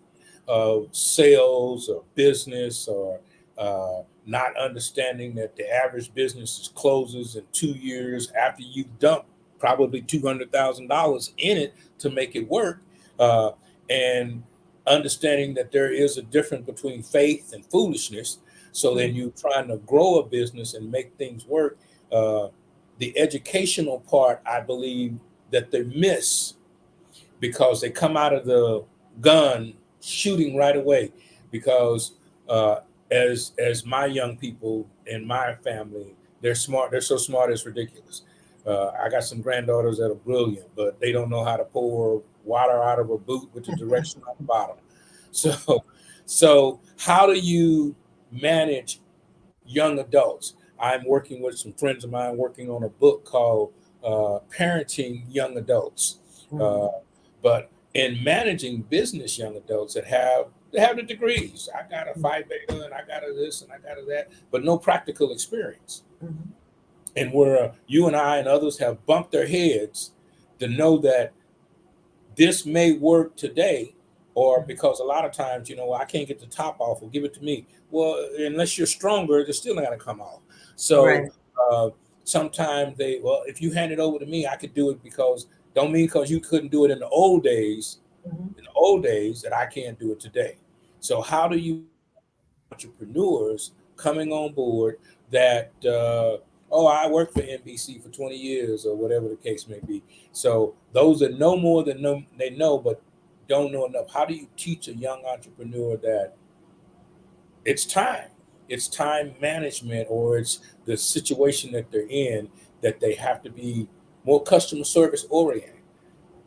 [SPEAKER 1] of sales or business or not understanding that the average business closes in 2 years after you've dumped probably $200,000 in it to make it work. And understanding that there is a difference between faith and foolishness. So then
[SPEAKER 3] Mhm.
[SPEAKER 1] you're trying to grow a business and make things work. Uh, the educational part, I believe, that they miss because they come out of the gun shooting right away. Because uh, as my young people in my family, they're smart. They're so smart it's ridiculous. I got some granddaughters that are brilliant, but they don't know how to pour water out of a boot with the direction on the bottom. So, so how do you manage young adults? I'm working with some friends of mine working on a book called Parenting Young Adults. Uh,
[SPEAKER 3] Mhm.
[SPEAKER 1] but in managing business young adults that have the degrees, I got a Phi Beta and I got a this and I got a that, but no practical experience.
[SPEAKER 3] Mhm.
[SPEAKER 1] And where you and I and others have bumped their heads to know that this may work today, or
[SPEAKER 3] Mhm.
[SPEAKER 1] because a lot of times, I can't get the top off, or give it to me. Well, unless you're stronger, it's still not going to come off. So
[SPEAKER 3] Right.
[SPEAKER 1] uh, sometimes if you hand it over to me, I could do it because don't mean because you couldn't do it
[SPEAKER 3] Mhm.
[SPEAKER 1] in the old days that I can't do it today. So how do you entrepreneurs coming on board that oh, I worked for NBC for 20 years or whatever the case may be. So those that know more than they know but don't know enough. How do you teach a young entrepreneur that it's time? It's time management, or it's the situation that they're in, that they have to be more customer service oriented.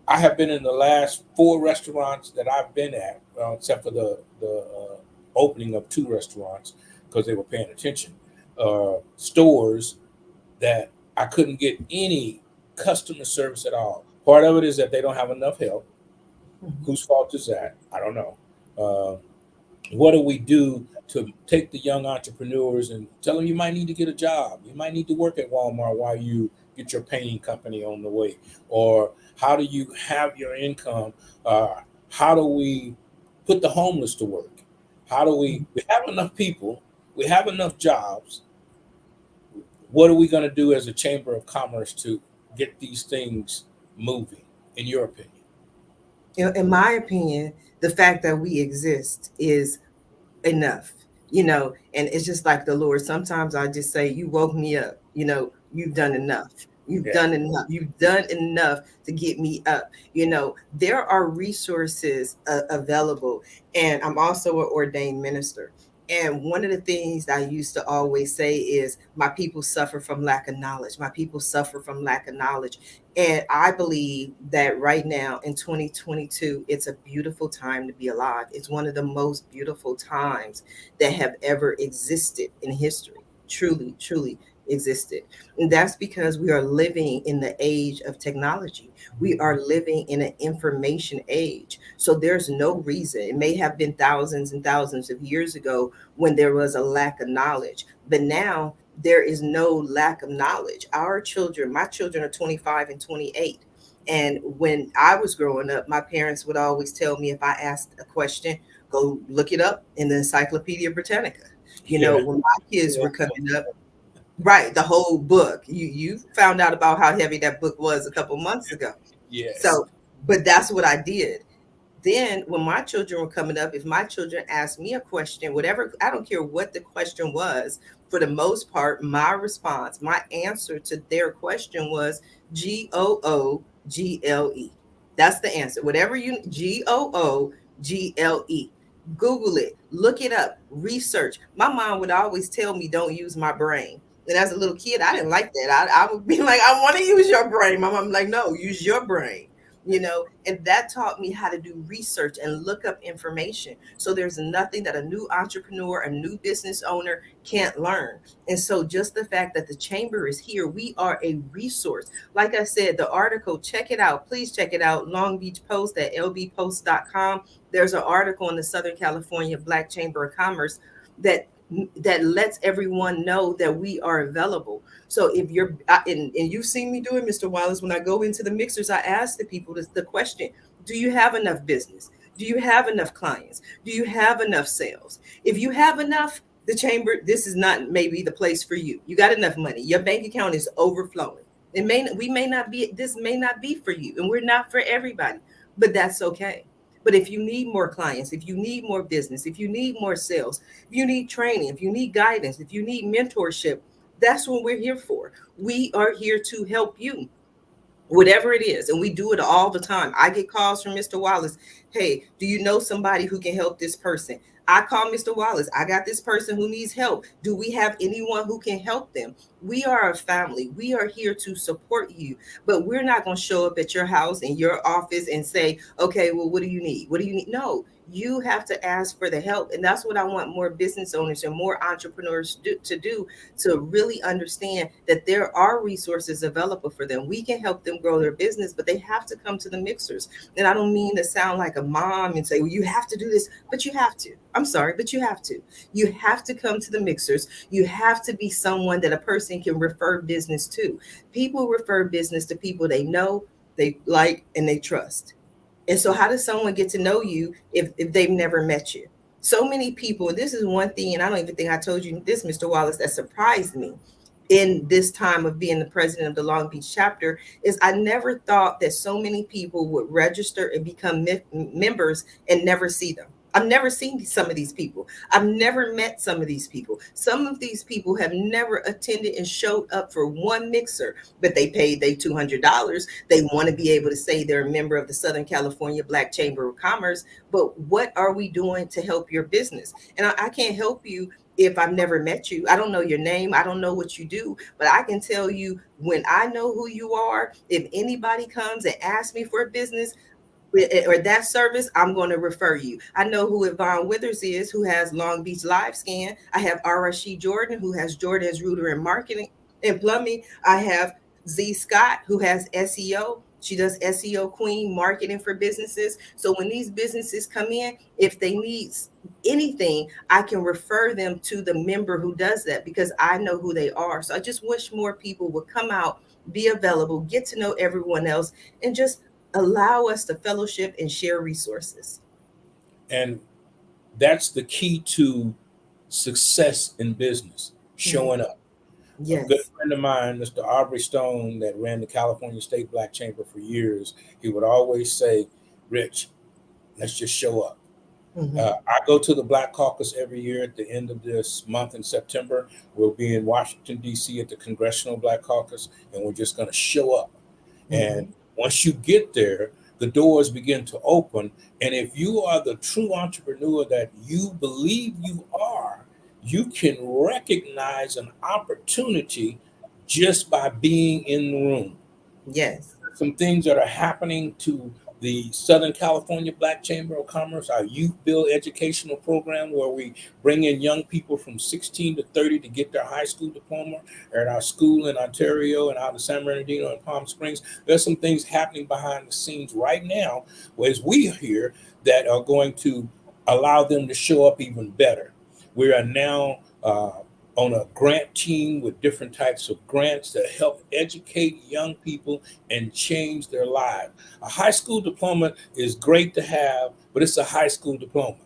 [SPEAKER 1] I have been in the last 4 restaurants that I've been at, except for the opening of 2 restaurants because they were paying attention. Stores that I couldn't get any customer service at all. Part of it is that they don't have enough help.
[SPEAKER 3] Mhm.
[SPEAKER 1] Whose fault is that? I don't know. Uh, what do we do to take the young entrepreneurs and tell them you might need to get a job? You might need to work at Walmart while you get your painting company on the way. Or how do you have your income? How do we put the homeless to work? How do we have enough people? We have enough jobs. What are we going to do as a chamber of commerce to get these things moving, in your opinion?
[SPEAKER 3] In my opinion, the fact that we exist is enough, and it's just like the Lord. Sometimes I just say, "You woke me up, you've done enough. You've
[SPEAKER 1] Yeah.
[SPEAKER 3] done enough. You've done enough to get me up." There are resources available, and I'm also an ordained minister. And one of the things I used to always say is, my people suffer from lack of knowledge. My people suffer from lack of knowledge. And I believe that right now in 2022, it's a beautiful time to be alive. It's one of the most beautiful times that have ever existed in history. Truly, truly existed. And that's because we are living in the age of technology. We are living in an information age. So there's no reason. It may have been thousands and thousands of years ago when there was a lack of knowledge, but now there is no lack of knowledge. Our children, my children are 25 and 28. And when I was growing up, my parents would always tell me, if I asked a question, go look it up in the Encyclopedia Britannica.
[SPEAKER 1] Yeah.
[SPEAKER 3] When my kids were coming up, right, the whole book. You found out about how heavy that book was a couple months ago.
[SPEAKER 1] Yes.
[SPEAKER 3] So, but that's what I did. then when my children were coming up, if my children asked me a question, whatever, I don't care what the question was, for the most part, my response, my answer to their question was GOOGLE. That's the answer. Whatever you GOOGLE. Google it, look it up, research. My mom would always tell me, don't use my brain. And as a little kid, I didn't like that. I would be like, I want to use your brain. My mom like, no, use your brain. And that taught me how to do research and look up information. So there's nothing that a new entrepreneur, a new business owner can't learn. And so just the fact that the chamber is here, we are a resource. Like I said, the article, check it out. Please check it out. Long Beach Post at lbpost.com. There's an article in the Southern California Black Chamber of Commerce that lets everyone know that we are available. So if you're, and you've seen me do it, Mr. Wallace, when I go into the mixers, I ask the people the question, do you have enough business? Do you have enough clients? Do you have enough sales? If you have enough, the chamber, this is not maybe the place for you. You got enough money. Your bank account is overflowing. This may not be for you, and we're not for everybody, but that's okay. But if you need more clients, if you need more business, if you need more sales, if you need training, if you need guidance, if you need mentorship, that's what we're here for. We are here to help you, whatever it is. And we do it all the time. I get calls from Mr. Wallace. Hey, do you know somebody who can help this person? I call Mr. Wallace. I got this person who needs help. Do we have anyone who can help them? We are a family. We are here to support you, but we're not going to show up at your house, in your office, and say, okay, well, what do you need? What do you need? No, you have to ask for the help. And that's what I want more business owners and more entrepreneurs to do, to really understand that there are resources available for them. We can help them grow their business, but they have to come to the mixers. And I don't mean to sound like a mom and say, well, you have to do this, but you have to. I'm sorry, but you have to. You have to come to the mixers. You have to be someone that a person can refer business to. People refer business to people they know, they like, and they trust. And so how does someone get to know you if they've never met you? So many people, and this is one thing, and I don't even think I told you this, Mr. Wallace, that surprised me in this time of being the president of the Long Beach chapter, is I never thought that so many people would register and become members and never see them. I've never seen some of these people. I've never met some of these people. Some of these people have never attended and showed up for one mixer, but they paid their $200. They want to be able to say they're a member of the Southern California Black Chamber of Commerce. But what are we doing to help your business? And I can't help you if I've never met you. I don't know your name. I don't know what you do, but I can tell you when I know who you are, if anybody comes and asks me for a business or that service, I'm going to refer you. I know who Yvonne Withers is, who has Long Beach Live Scan. I have R.S.C. Jordan, who has Jordan's Rooter in Marketing and Plumbing. I have Z Scott, who has SEO. She does SEO Queen marketing for businesses. So when these businesses come in, if they need anything, I can refer them to the member who does that because I know who they are. So I just wish more people would come out, be available, get to know everyone else, and just allow us to fellowship and share resources.
[SPEAKER 1] And that's the key to success in business, showing up.
[SPEAKER 3] Yes.
[SPEAKER 1] A good friend of mine, Mr. Aubrey Stone, that ran the California State Black Chamber for years, he would always say, Rich, let's just show up.
[SPEAKER 3] Mm-hmm.
[SPEAKER 1] I go to the Black Caucus every year at the end of this month in September. We'll be in Washington, D.C. at the Congressional Black Caucus, and we're just going to show up. Mm-hmm. And once you get there, the doors begin to open. And if you are the true entrepreneur that you believe you are, you can recognize an opportunity just by being in the room.
[SPEAKER 3] Yes.
[SPEAKER 1] Some things that are happening to the Southern California Black Chamber of Commerce, our Youth Build educational program, where we bring in young people from 16 to 30 to get their high school diploma, at our school in Ontario and out in San Bernardino and Palm Springs. There's some things happening behind the scenes right now, as we hear, that are going to allow them to show up even better. We are now on a grant team with different types of grants that help educate young people and change their lives. A high school diploma is great to have, but it's a high school diploma.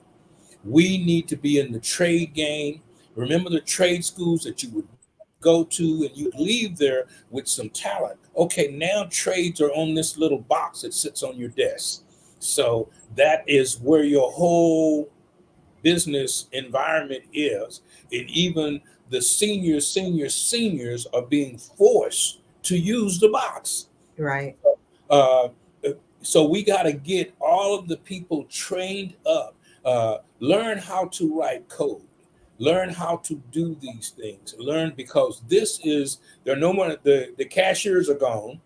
[SPEAKER 1] We need to be in the trade game. Remember the trade schools that you would go to and you leave there with some talent. Okay, now trades are on this little box that sits on your desk. So that is where your whole business environment is. And even the seniors are being forced to use the box.
[SPEAKER 3] Right.
[SPEAKER 1] Uh, so we got to get all of the people trained up, learn how to write code, learn how to do these things, learn, because this is, there are no more, the cashiers are gone.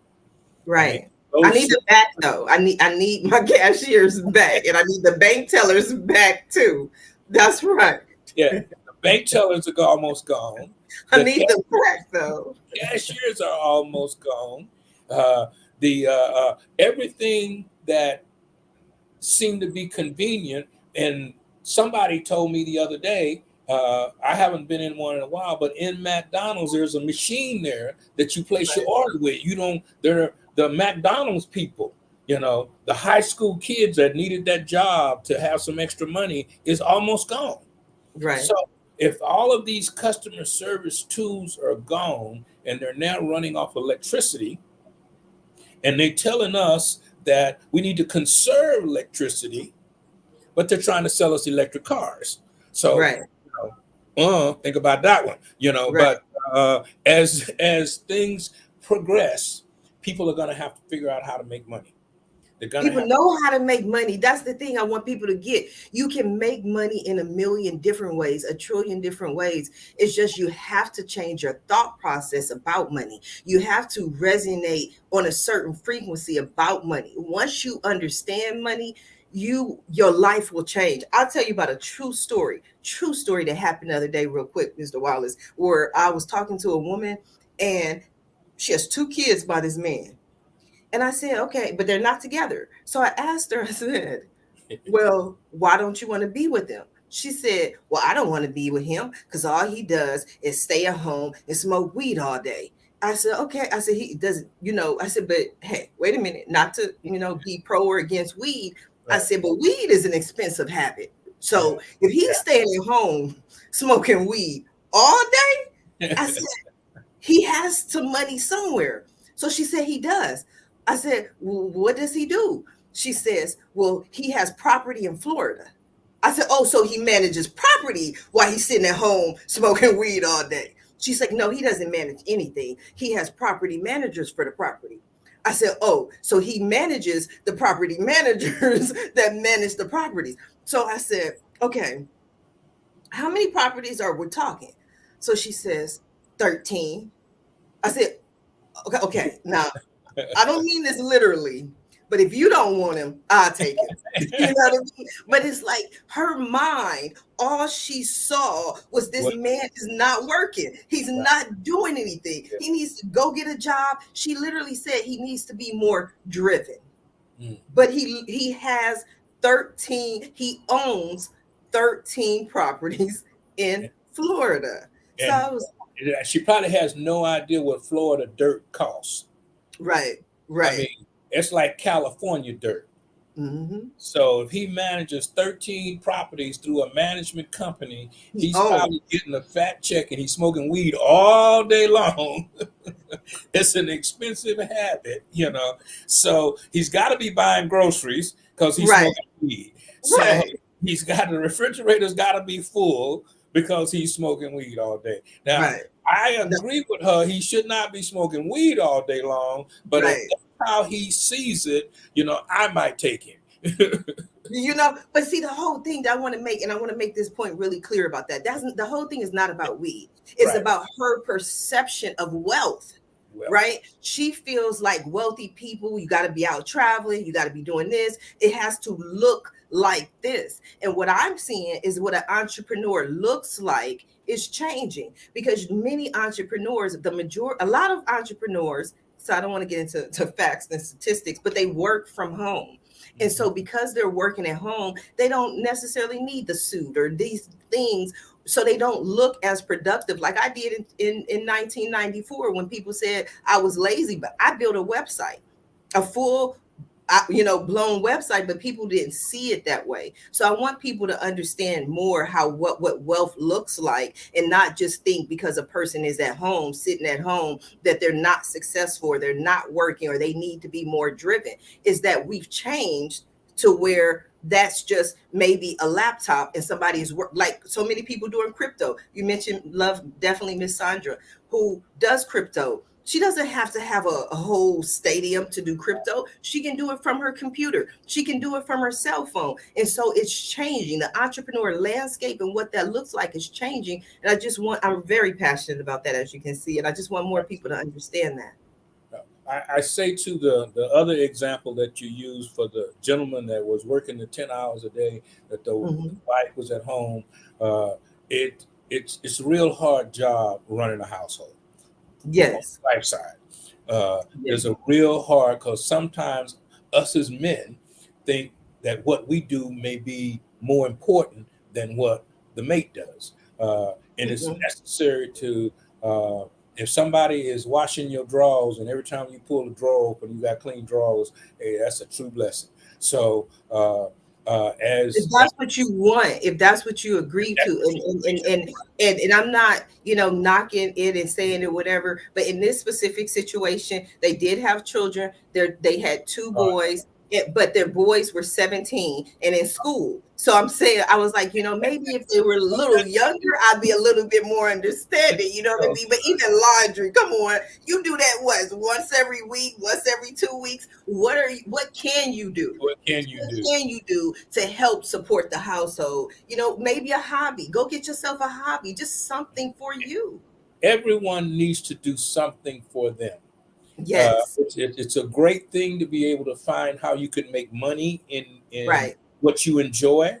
[SPEAKER 3] Right. I
[SPEAKER 1] Those
[SPEAKER 3] need them back though. I need my cashiers back, and I need the bank tellers back too. That's right.
[SPEAKER 1] yeah, the bank tellers are almost gone.
[SPEAKER 3] I
[SPEAKER 1] The
[SPEAKER 3] need them back though.
[SPEAKER 1] cashiers are almost gone. The everything that seemed to be convenient, and somebody told me the other day, I haven't been in one in a while, but in McDonald's there's a machine there that you place your order with. You don't, they're the McDonald's people, you know, the high school kids that needed that job to have some extra money is almost gone.
[SPEAKER 3] Right.
[SPEAKER 1] So if all of these customer service tools are gone and they're now running off electricity, and they're telling us that we need to conserve electricity, but they're trying to sell us electric cars. So
[SPEAKER 3] Right.
[SPEAKER 1] think about that one,
[SPEAKER 3] Right.
[SPEAKER 1] But as things progress, people are going to have to figure out how to make money. They're going to
[SPEAKER 3] People know how to make money. That's the thing I want people to get. You can make money in a million different ways, a trillion different ways. It's just you have to change your thought process about money. You have to resonate on a certain frequency about money. Once you understand money, your life will change. I'll tell you about a true story that happened the other day, real quick, Mr. Wallace, where I was talking to a woman and she has 2 kids by this man. And I said, okay, but they're not together. So I asked her, I said, well, why don't you want to be with them? She said, well, I don't want to be with him because all he does is stay at home and smoke weed all day. I said, okay. I said, he doesn't, I said, but hey, wait a minute, not to, be pro or against weed. I said, but weed is an expensive habit. So if he's staying at home smoking weed all day, I said, he has some money somewhere. So she said he does. I said, well, what does he do? She says, well, he has property in Florida. I said, oh, so he manages property while he's sitting at home smoking weed all day. She's like, no, he doesn't manage anything. He has property managers for the property. I said, oh, so he manages the property managers that manage the properties. So I said, okay, how many properties are we talking? So she says, 13. I said, okay, now, I don't mean this literally, but if you don't want him, I'll take him. You know what I mean? But it's like her mind, all she saw was this man is not working. He's not doing anything. He needs to go get a job. She literally said he needs to be more driven. But he has 13, he owns 13 properties in Florida.
[SPEAKER 1] And
[SPEAKER 3] so I was,
[SPEAKER 1] she probably has no idea what Florida dirt costs.
[SPEAKER 3] Right.
[SPEAKER 1] I mean, it's like California dirt.
[SPEAKER 3] Mm-hmm.
[SPEAKER 1] So if he manages 13 properties through a management company, he's probably getting a fat check and he's smoking weed all day long. It's an expensive habit, So he's got to be buying groceries because he's smoking weed. So he's got, the refrigerator's got to be full because he's smoking weed all day. Now, I agree with her. He should not be smoking weed all day long, but if that's how he sees it, I might take him.
[SPEAKER 3] But see, the whole thing that I want to make, and I want to make this point really clear about that. The whole thing is not about weed. It's about her perception of wealth. Right? She feels like wealthy people, you got to be out traveling, you got to be doing this. It has to look like this. And what I'm seeing is what an entrepreneur looks like is changing, because many entrepreneurs, a lot of entrepreneurs, so I don't want to get into facts and statistics, but they work from home. And so because they're working at home, they don't necessarily need the suit or these things. So they don't look as productive like I did in 1994 when people said I was lazy, but I built a website, a full, blown website, but people didn't see it that way. So I want people to understand more what wealth looks like, and not just think because a person is at home, sitting at home, that they're not successful or they're not working or they need to be more driven. Is that we've changed to where that's just maybe a laptop and somebody's work, like so many people doing crypto. You mentioned love, definitely Miss Sandra, who does crypto. She doesn't have to have a whole stadium to do crypto. She can do it from her computer. She can do it from her cell phone. And so it's changing. The entrepreneur landscape and what that looks like is changing. And I'm very passionate about that, as you can see. And I just want more people to understand that.
[SPEAKER 1] I say to the other example that you used for the gentleman that was working the 10 hours a day, that the wife was at home. It's a real hard job running a household.
[SPEAKER 3] Yes.
[SPEAKER 1] On the wife side. It's a real hard, because sometimes us as men think that what we do may be more important than what the mate does. And it's necessary to if somebody is washing your drawers and every time you pull a drawer open, you got clean drawers, hey, that's a true blessing. So if
[SPEAKER 3] that's what you want, if that's what you agree to, and I'm not, knocking it and saying it, whatever, but in this specific situation, they did have children. They had two boys. But their boys were 17 and in school. So I'm saying, I was like, maybe if they were a little younger, I'd be a little bit more understanding, you know what I mean? But even laundry, come on, you do that once every week, once every 2 weeks. What can you do?
[SPEAKER 1] What can you do
[SPEAKER 3] to help support the household? Maybe a hobby. Go get yourself a hobby, just something for you.
[SPEAKER 1] Everyone needs to do something for them.
[SPEAKER 3] Yes,
[SPEAKER 1] it's a great thing to be able to find how you can make money in
[SPEAKER 3] right.
[SPEAKER 1] what you enjoy.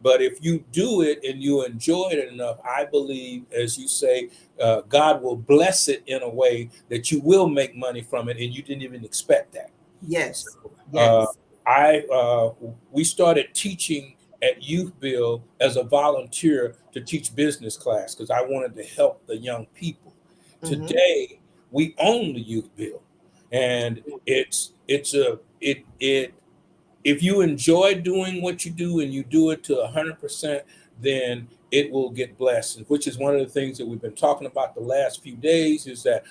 [SPEAKER 1] But if you do it and you enjoy it enough, I believe, as you say, God will bless it in a way that you will make money from it, and you didn't even expect that.
[SPEAKER 3] Yes.
[SPEAKER 1] So, we started teaching at YouthBuild as a volunteer to teach business class because I wanted to help the young people. Today, we own the YouthBuild, and if you enjoy doing what you do and you do it to 100%, then it will get blessed. Which is one of the things that we've been talking about the last few days, is that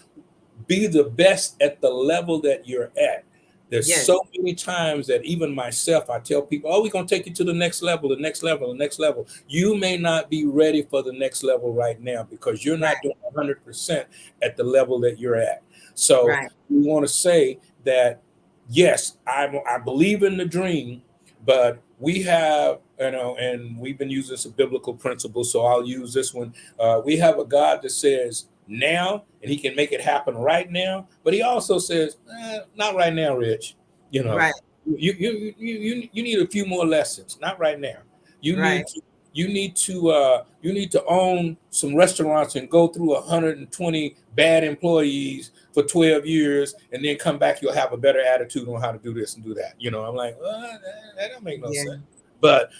[SPEAKER 1] be the best at the level that you're at. There's so many times that even myself, I tell people, we're going to take you to the next level, the next level, the next level. You may not be ready for the next level right now because you're not doing 100% at the level that you're at. So we want to say that, yes, I believe in the dream, but we have, and we've been using some biblical principles, so I'll use this one. We have a God that says now, and he can make it happen right now, but he also says, not right now, Rich. You need a few more lessons, not right now. You need to own some restaurants and go through 120 bad employees for 12 years, and then come back, you'll have a better attitude on how to do this and do that. I'm like, that don't make no sense. But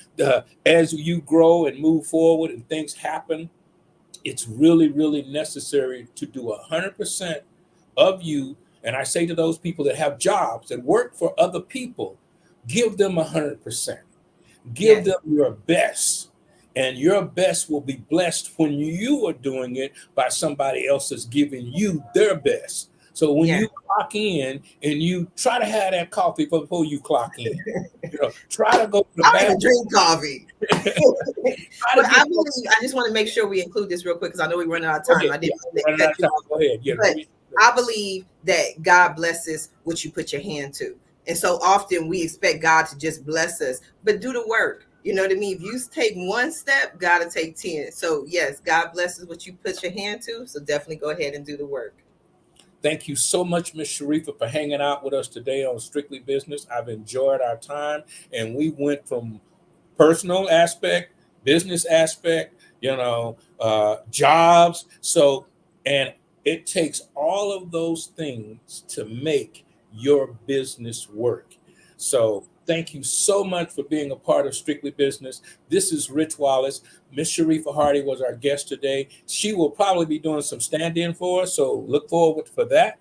[SPEAKER 1] as you grow and move forward and things happen, it's really, really necessary to do 100% of you. And I say to those people that have jobs that work for other people, give them 100%. Give them your best. And your best will be blessed when you are doing it by somebody else that's giving you their best. So when you clock in, and you try to have that coffee before you clock in, try to go to the
[SPEAKER 3] bathroom. I drink coffee. But I just want to make sure we include this real quick because I know we're running out of time.
[SPEAKER 1] Go ahead.
[SPEAKER 3] But I believe that God blesses what you put your hand to. And so often we expect God to just bless us, but do the work. You know what I mean? If you take one step, God will take 10. So yes, God blesses what you put your hand to. So definitely go ahead and do the work.
[SPEAKER 1] Thank you so much, Ms. Sharifa, for hanging out with us today on Strictly Business. I've enjoyed our time, and we went from personal aspect, business aspect, jobs. So, and it takes all of those things to make your business work. So thank you so much for being a part of Strictly Business. This is Rich Wallace. Miss Sharifa Hardy was our guest today. She will probably be doing some stand-in for us, so look forward for that.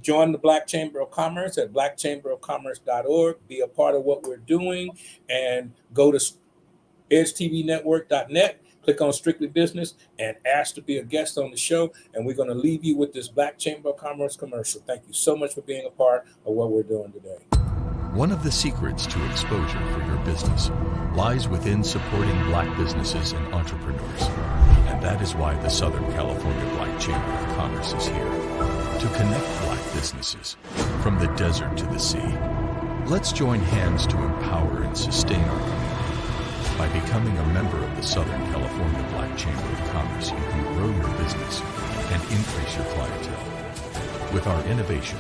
[SPEAKER 1] Join the Black Chamber of Commerce at blackchamberofcommerce.org. Be a part of what we're doing, and go to edgetvnetwork.net. Click on Strictly Business and ask to be a guest on the show. And we're going to leave you with this Black Chamber of Commerce commercial. Thank you so much for being a part of what we're doing today.
[SPEAKER 2] One of the secrets to exposure for your business lies within supporting Black businesses and entrepreneurs. And that is why the Southern California Black Chamber of Commerce is here to connect Black businesses from the desert to the sea. Let's join hands to empower and sustain our community. By becoming a member of the Southern California Black Chamber of Commerce, you can grow your business and increase your clientele. With our innovation,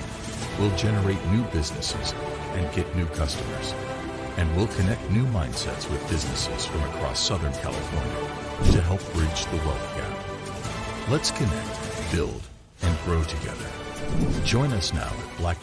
[SPEAKER 2] we'll generate new businesses and get new customers. And we'll connect new mindsets with businesses from across Southern California to help bridge the wealth gap. Let's connect, build, and grow together. Join us now at Black